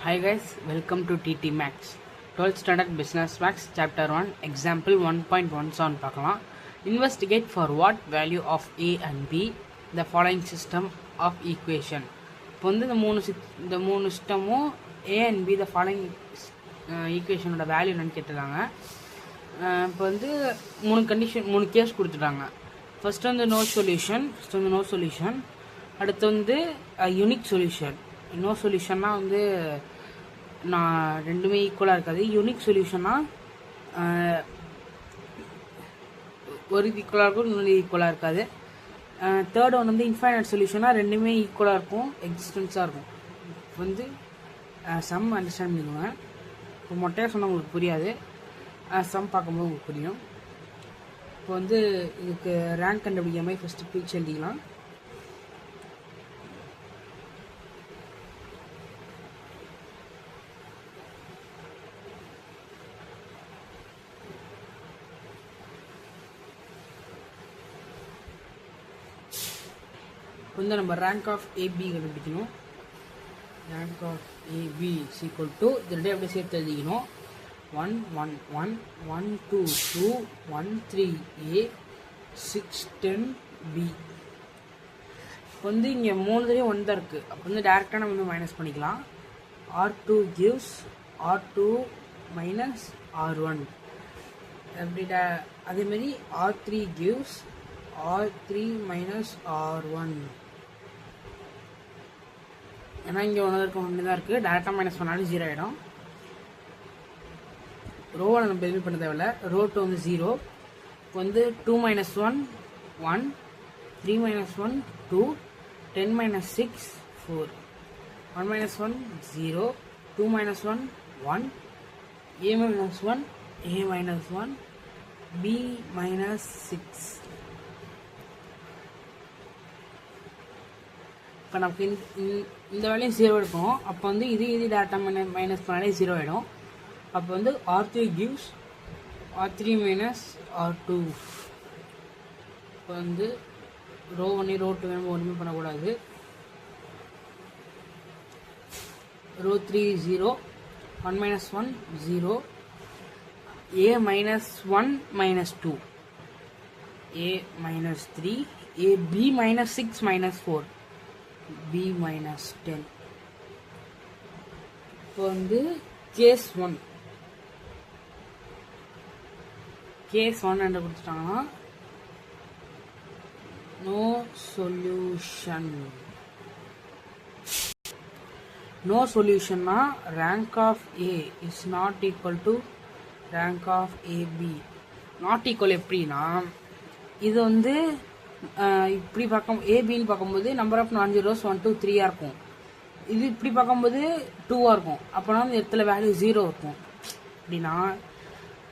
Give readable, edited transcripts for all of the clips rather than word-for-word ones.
Hi guys, welcome to TT Max. 12th Standard Business Max Chapter 1 Example 1.17 பார்க்கலாம். Investigate for what value of A and B the following system of equation. இப்போ வந்து இந்த மூணு சிஸ்டமும் A and B the following ஈக்குவேஷனோட value என்னன்னு கேட்டுருக்காங்க. இப்போ வந்து மூணு கேஸ் கொடுத்துட்டாங்க. ஃபர்ஸ்ட் வந்து நோ சொல்யூஷன், அடுத்து வந்து யூனிக் சொல்யூஷன். நோ சொல்யூஷன்னா வந்து நான் ரெண்டுமே ஈக்குவலாக இருக்காது. யூனிக் சொல்யூஷன்னா ஒரு இது ஈக்குவலாக இருக்கும், இன்னொரு ஈக்குவலாக இருக்காது. தேர்ட் ஒன் வந்து இன்ஃபைனைட் சொல்யூஷனாக ரெண்டுமே ஈக்குவலாக இருக்கும், எக்ஸிஸ்டன்ஸாக இருக்கும். வந்து சம் அண்டர்ஸ்டாண்ட் பண்ணிடுவேன். இப்போ மொட்டையாக சொன்னால் உங்களுக்கு புரியாது, சம் பார்க்கும்போது உங்களுக்கு புரியும். இப்போ வந்து இதுக்கு ரேங்க் கண்டுபிடிக்கிற மாதிரி ஃபஸ்ட்டு பிரிச்சு எழுதிக்கலாம். வந்து நம்ம ரேங்க் ஆஃப் ஏபி கண்டுபிடிக்கணும். Rank of AB equal to இதே அப்படியே சேர்த்து எழுதிக்கணும். 1 1 1 1 2 2 1 3 A 6 10 B. இப்போ வந்து இங்கே 3 1 தான் இருக்குது. அப்போ வந்து டேரெக்டாக நம்ம வந்து மைனஸ் பண்ணிக்கலாம். R2 gives R2 minus R1. எப்படி அதேமாரி R3 gives R3 minus R1. ஏன்னா இங்கே ஒன்று தான் இருக்குது, டேரெக்டாக மைனஸ் பண்ணாலும் 0 ஆகிடும். ரோவை நம்ம எதுவுமே பண்ண தேவையில்ல. ரோ 2 வந்து 0. இப்போ வந்து 2 minus 1 1, 3 minus 1 2, 10 minus 6 4, 1 minus 1 0, 2 minus 1 1, A minus 1 A minus 1, B minus 6. இப்போ நமக்கு இந்த வேலையும் 0 இருக்கும். அப்போ வந்து இது டேரெக்டாக மைனஸ் பண்ணாலே 0 ஆகிடும். அப்போ வந்து R3 gives R3 minus R2. இப்போ வந்து ரோ 1 ரோ 2 நம்ம ஒன்றுமே பண்ணக்கூடாது. Row 3 0, 1 minus 1 0, A minus 1 minus 2, A minus 3, A B minus 6 minus 4, B minus 10. இப்போ வந்து கேஸ் 1 என்ன கொடுத்துட்டாங்கன்னா நோ சொல்யூஷன்னா rank of A is not equal to rank of AB. Not equal எப்படின்னா, இது வந்து இப்படி ஏபின்னு பார்க்கும்போது நம்பர் ஆஃப் நான் ஜீரோஸ் 1 2 3 இருக்கும். இது இப்படி பார்க்கும்போது 2 இருக்கும். அப்போனா இந்த இடத்துல வேல்யூ 0 இருக்கும். அப்படின்னா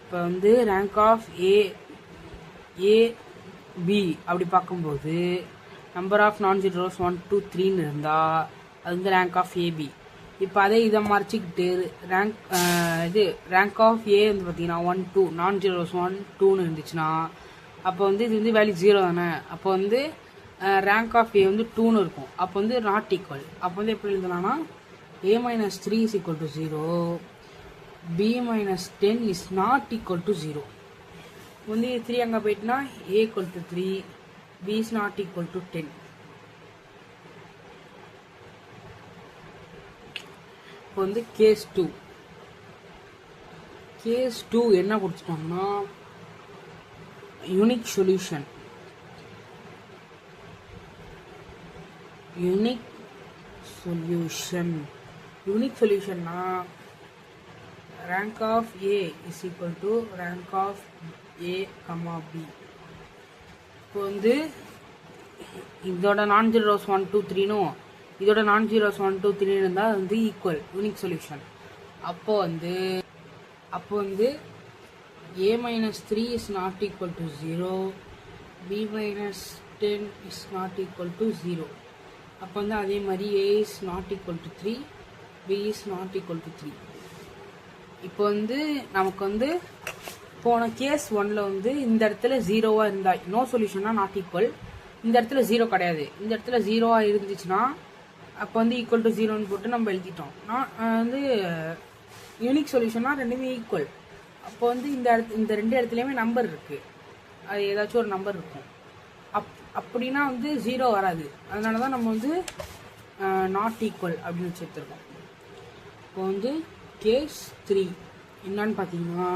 இப்போ வந்து ரேங்க் ஆஃப் ஏபி அப்படி பார்க்கும்போது நம்பர் ஆஃப் நான் ஜீரோஸ் 1 2 3ன்னு இருந்தால் அது வந்து ரேங்க் ஆஃப் ஏபி. இப்போ அதே இதை மறைச்சிக்கிட்டு ரேங்க் ஆஃப் ஏ வந்து பார்த்தீங்கன்னா 1 2 நான் ஜீரோஸ் 1 2ன்னு இருந்துச்சுன்னா அப்போ வந்து இது வந்து வேல்யூ 0 தானே. அப்போ வந்து ரேங்க் ஆஃப் ஏ வந்து 2ன்னு இருக்கும். அப்போ வந்து நாட் ஈக்குவல். அப்போ வந்து எப்படி எழுதலாம்னா A minus 3 is equal to 0, B minus 10 is not equal to 0. வந்து 3 அங்கே போயிட்டுனா A equal to 3, B is not equal to 10. இப்போ வந்து கேஸ் 2 என்ன கொடுத்துட்டோம்னா யூனிக் சொல்யூஷன்னா rank of A is equal to rank of A comma B. இப்போ வந்து இதோட நான் ஜீரோஸ் 1 2 3னும் இதோட நான் ஜீரோஸ் 1 2 3 இருந்தால் அது வந்து ஈக்குவல் யூனிக் சொல்யூஷன். அப்போ வந்து A minus 3 is not equal to 0, B minus 10 is not equal to 0. அப்போ வந்து அதே மாதிரி A is not equal to 3, B is not equal to 3. இப்போ வந்து நமக்கு வந்து போன கேஸ் 1ல் வந்து இந்த இடத்துல 0வாக இருந்தால் நோ சொல்யூஷன்னா நாட் ஈக்குவல். இந்த இடத்துல 0 கிடையாது. இந்த இடத்துல 0வாக இருந்துச்சுன்னா அப்போ வந்து ஈக்குவல் டு 0ன்னு போட்டு நம்ம எழுதிட்டோம். நான் வந்து யூனிக் சொல்யூஷன்னா ரெண்டுமே ஈக்குவல். அப்போ வந்து இந்த ரெண்டு இடத்துலையுமே நம்பர் இருக்குது, அது ஏதாச்சும் ஒரு நம்பர் இருக்கும். அப்படின்னா வந்து 0 வராது. அதனால தான் நம்ம வந்து நாட் ஈக்குவல் அப்படின்னு வச்சு எடுத்துருக்கோம். இப்போ வந்து கேஸ் 3 என்னன்னு பார்த்தீங்கன்னா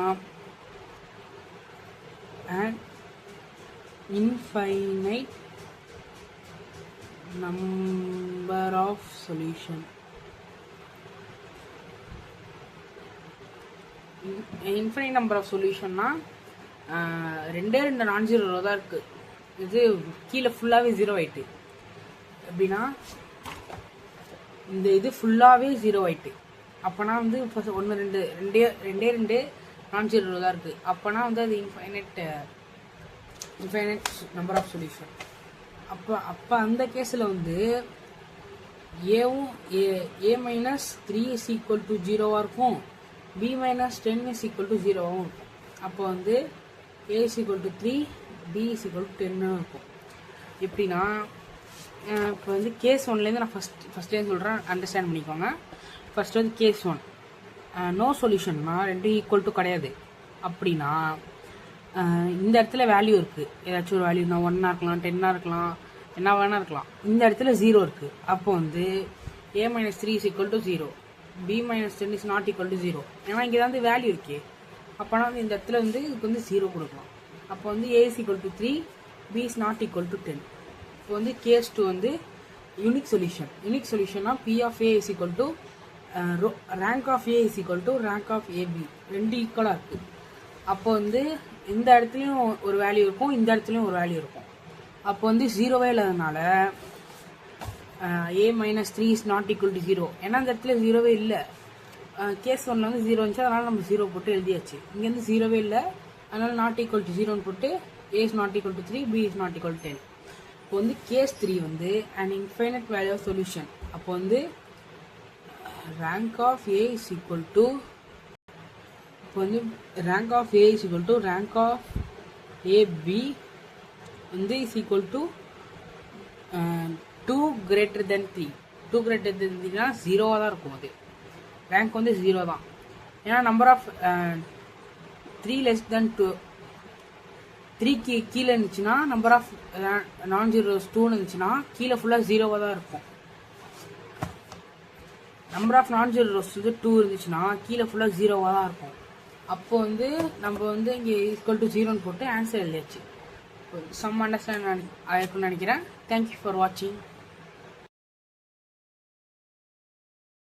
an infinite number of solution. Infinite number of சொல்யூஷன்னா ரெண்டு நான் ஜீரோ தான் இருக்குது. இது கீழே ஃபுல்லாகவே 0 ஆயிட்டு. எப்படின்னா இந்த இது ஃபுல்லாகவே 0 ஆயிட்டு. அப்போனா வந்து இப்போ 1 2 ரெண்டே நான் ஜீரோ தான் இருக்குது. அப்போனா வந்து அது இன்ஃபைனைட் நம்பர் ஆஃப் சொல்யூஷன். அப்போ அந்த கேஸில் வந்து ஏவும் A minus 3 is equal to 0வாக இருக்கும், b minus 10 is equal to 0வாகவும் இருக்கும். அப்போ வந்து a is equal to 3, b is equal to 10 இருக்கும். எப்படின்னா இப்போ வந்து கேஸ் 1லேருந்து நான் ஃபஸ்ட்லேருந்து சொல்கிறேன், அண்டர்ஸ்டாண்ட் பண்ணிக்கோங்க. ஃபஸ்ட் வந்து கேஸ் 1 நோ சொல்யூஷன்னா ரெண்டும் ஈக்குவல் டு கிடையாது. அப்படின்னா இந்த இடத்துல வேல்யூ இருக்குது, ஏதாச்சும் ஒரு வேல்யூ நான் 1 இருக்கலாம், 10 இருக்கலாம், என்ன வேணா இருக்கலாம். இந்த இடத்துல 0 இருக்குது. அப்போ வந்து a minus 3 is equal to 0, b minus 10 is not equal to 0. ஏன்னா இங்கே தான் வந்து வேல்யூ இருக்கே. அப்போனா வந்து இந்த இடத்துல வந்து இதுக்கு வந்து 0 கொடுக்கலாம். அப்போ வந்து a is equal to 3, b is not equal to 10. இப்போ வந்து கேஸ் 2 வந்து யூனிக் சொல்யூஷன்னா p of a is equal to rank of a is equal to rank of ab, ரெண்டு ஈக்குவலாக இருக்குது. அப்போ வந்து இந்த இடத்துலையும் ஒரு வேல்யூ இருக்கும், இந்த இடத்துலையும் ஒரு வேல்யூ இருக்கும். அப்போ வந்து 0வே இல்லாதனால a minus 3 is not equal to 0. ஏன்னா இந்த இடத்துல 0வே இல்லை. கேஸ் 1ல வந்து 0 இருந்துச்சு, அதனால் நம்ம 0 போட்டு எழுதியாச்சு. இங்கேருந்து 0வே இல்லை, அதனால் நாட் ஈக்குவல் டு 0ன்னு போட்டு a is not equal to 3, b is not equal to 10. இப்போ வந்து கேஸ் 3 வந்து and infinite value of solution. அப்போ வந்து rank of a is equal to, இப்போ வந்து rank of a is equal to rank of ab வந்து is equal to 2 greater than 3. 2 greater than 3னா 0வாக தான் இருக்கும். அது ரேங்க் வந்து 0 தான். ஏன்னா நம்பர் ஆஃப் 3 less than 2, 3க்கு கீழே இருந்துச்சுன்னா நம்பர் ஆஃப் நான் ஜீரோஸ் 2ன்னு இருந்துச்சுன்னா கீழே ஃபுல்லாக 0வாக தான் இருக்கும். நம்பர் ஆஃப் நான் ஜீரோ ரோஸ் வந்து 2 இருந்துச்சுன்னா கீழே ஃபுல்லாக 0வாக தான் இருக்கும். அப்போ வந்து நம்ம வந்து இங்கே ஈக்குவல் டு 0ன்னு போட்டு ஆன்சர் எழுதியாச்சு. சம் அண்டர்ஸ்டாண்ட் ஆயிருக்குன்னு நினைக்கிறேன். தேங்க்யூ ஃபார் வாட்சிங்.